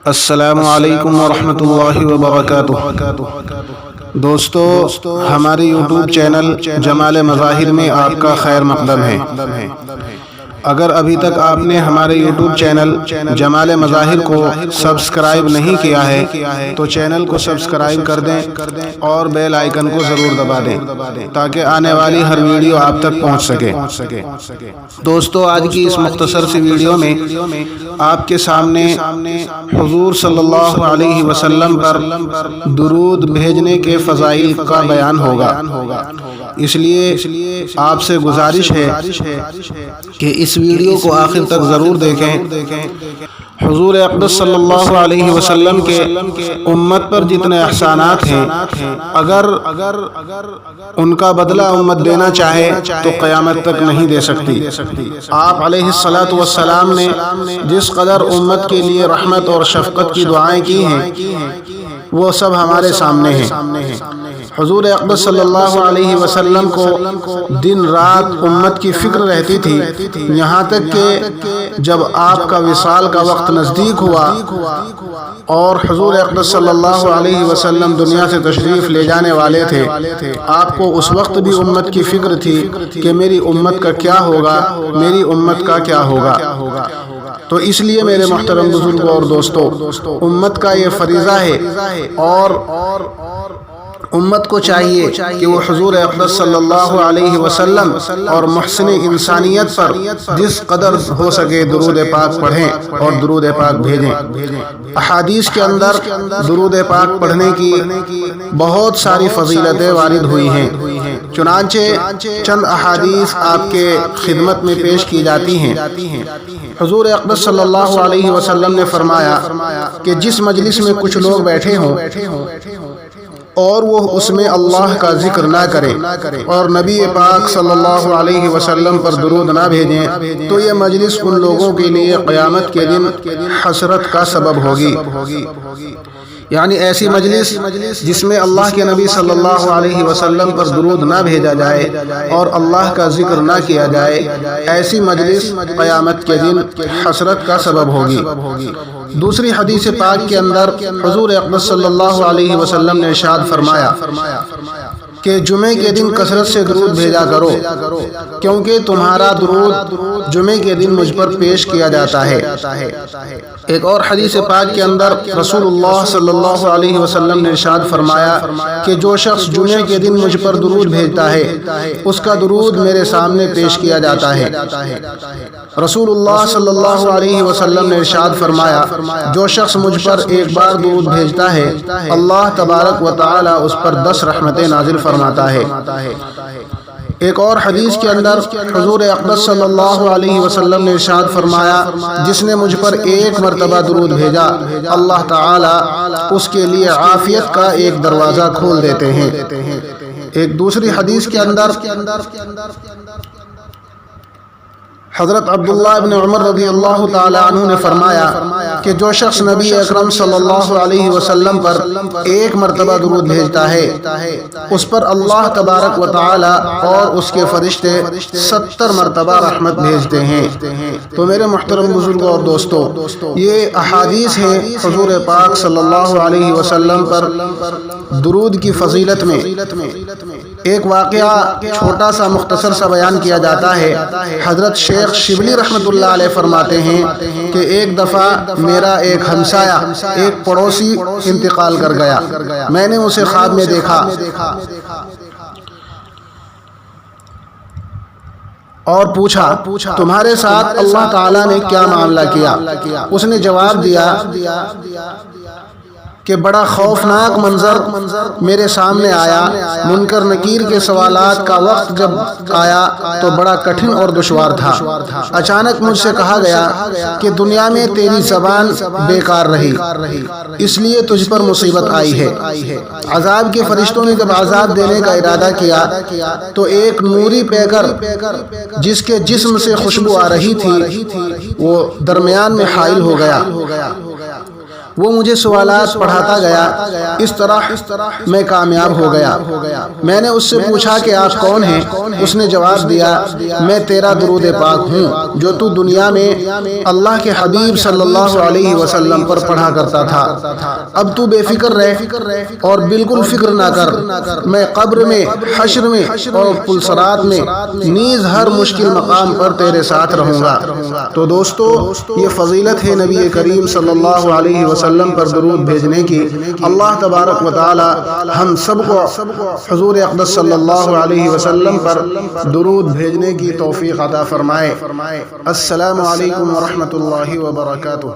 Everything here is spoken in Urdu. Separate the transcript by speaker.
Speaker 1: السلام علیکم ورحمۃ اللہ وبرکاتہ۔ دوستو، ہمارے یوٹیوب چینل جمال مظاہر میں آپ کا خیر مقدم ہے۔ اگر ابھی تک آپ نے ہمارے یوٹیوب چینل جمال مظاہر کو سبسکرائب نہیں کیا ہے تو چینل کو سبسکرائب کر دیں اور بیل آئیکن کو ضرور دبا دیں تاکہ آنے والی ہر ویڈیو آپ تک پہنچ سکے۔ دوستو، آج کی اس مختصر سی ویڈیو میں آپ کے سامنے حضور صلی اللہ علیہ وسلم پر درود بھیجنے کے فضائل کا بیان ہوگا۔ اس لیے آپ سے گزارش ہے کہ اس ویڈیو کو آخر تک ضرور دیکھیں۔ حضور اقدس صلی اللہ علیہ وسلم کے امت پر جتنے احسانات ہیں، اگر ان کا بدلہ امت دینا چاہے تو قیامت تک نہیں دے سکتی۔ آپ علیہ الصلاۃ والسلام نے جس قدر امت کے لیے رحمت اور شفقت کی دعائیں کی ہیں وہ سب ہمارے سامنے ہیں۔ حضور اقدس صلی اللہ علیہ وسلم کو دن رات امت کی فکر رہتی تھی، یہاں تک کہ جب آپ کا وصال کا وقت نزدیک ہوا اور حضور اقدس صلی اللہ علیہ وسلم دنیا سے تشریف لے جانے والے تھے، آپ کو اس وقت بھی امت کی فکر تھی کہ میری امت کا کیا ہوگا، میری امت کا کیا ہوگا۔ تو اس لیے میرے محترم بزرگوں اور دوستو، امت کا یہ فریضہ ہے اور امت کو چاہیے کہ وہ حضور اقدس صلی اللہ علیہ وسلم اور محسن انسانیت پر جس قدر ہو سکے درود پاک پڑھیں اور درود پاک بھیجیں۔ احادیث کے اندر درود پاک پڑھنے کی بہت ساری فضیلتیں وارد ہوئی ہیں، چنانچہ چند احادیث آپ کے خدمت میں پیش کی جاتی ہیں۔ حضور اقدس صلی اللہ علیہ وسلم نے فرمایا کہ جس مجلس میں کچھ لوگ بیٹھے ہوں اور وہ اس میں اللہ کا ذکر نہ کریں اور نبی پاک صلی اللہ علیہ وسلم پر درود نہ بھیجیں تو یہ مجلس ان لوگوں کے لیے قیامت کے دن حسرت کا سبب ہوگی۔ یعنی ایسی مجلس جس میں اللہ کے نبی صلی اللہ علیہ وسلم پر درود نہ بھیجا جائے اور اللہ کا ذکر نہ کیا جائے، ایسی مجلس قیامت کے دن حسرت کا سبب ہوگی۔ دوسری حدیث پاک کے اندر حضور اقدس صلی اللہ علیہ وسلم نے ارشاد فرمایا کہ جمعے کے دن کثرت سے درود بھیجا کرو، کیونکہ تمہارا درود جمعے کے دن مجھ پر پیش کیا جاتا ہے۔ ایک اور حدیث پاک کے اندر رسول اللہ صلی اللہ علیہ وسلم نے ارشاد فرمایا کہ جو شخص جمعے کے دن مجھ پر درود بھیجتا ہے اس کا درود میرے سامنے پیش کیا جاتا ہے۔ رسول اللہ صلی اللہ علیہ وسلم نے ارشاد فرمایا جو شخص مجھ پر ایک بار درود بھیجتا ہے اللہ تبارک و تعالی اس پر 10 رحمتیں نازل فرماتا ہے۔ ایک اور حدیث کے اندر حضور اقدس صلی اللہ علیہ وسلم نے ارشاد فرمایا جس نے مجھ پر ایک مرتبہ درود بھیجا اللہ تعالی اس کے لیے عافیت کا ایک دروازہ کھول دیتے ہیں۔ ایک دوسری حدیث کے اندر حضرت عبداللہ ابن عمر رضی اللہ تعالی عنہ نے فرمایا کہ جو شخص نبی اکرم صلی اللہ علیہ وسلم پر ایک مرتبہ درود بھیجتا ہے اس پر اللہ تبارک و تعالی اور اس کے فرشتے 70 مرتبہ رحمت بھیجتے ہیں۔ تو میرے محترم بزرگوں اور دوستو، یہ احادیث ہیں حضور پاک صلی اللہ علیہ وسلم پر درود کی فضیلت میں۔ ایک واقعہ چھوٹا سا مختصر سا بیان کیا جاتا ہے۔ حضرت شیخ شبلی رحمت اللہ علیہ فرماتے ہیں کہ ایک دفعہ میرا ایک ہمسایہ ایک پڑوسی انتقال کر گیا، میں نے اسے خواب میں دیکھا اور پوچھا تمہارے ساتھ اللہ تعالیٰ نے کیا معاملہ کیا؟ اس نے جواب دیا کہ بڑا خوفناک منظر میرے سامنے آیا، منکر نکیر کے سوالات کا وقت جب آیا تو بڑا کٹھن اور دشوار تھا۔ اچانک مجھ سے کہا گیا کہ دنیا میں تیری زبان بیکار رہی، اس لیے تجھ پر مصیبت آئی ہے۔ عذاب کے فرشتوں نے جب عذاب دینے کا ارادہ کیا تو ایک نوری پیکر جس کے جسم سے خوشبو آ رہی تھی وہ درمیان میں حائل ہو گیا۔ وہ مجھے سوالات پڑھاتا گیا، اس طرح میں کامیاب ہو گیا۔ میں نے اس سے پوچھا کہ آپ کون ہیں؟ اس نے جواب دیا، میں تیرا درود پاک ہوں جو تو دنیا میں اللہ کے حبیب صلی اللہ علیہ وسلم پر پڑھا کرتا تھا۔ اب تو بے فکر رہ اور بالکل فکر نہ کر، میں قبر میں، حشر میں اور پلسرات میں نیز ہر مشکل مقام پر تیرے ساتھ رہوں گا۔ تو دوستو، یہ فضیلت ہے نبی کریم صلی اللہ علیہ وسلم پر درود بھیجنے کی۔ اللہ تبارک و تعالی ہم سب کو حضور اقدس صلی اللہ علیہ وسلم پر درود بھیجنے کی توفیق عطا فرمائے۔ السلام علیکم ورحمۃ اللہ وبرکاتہ۔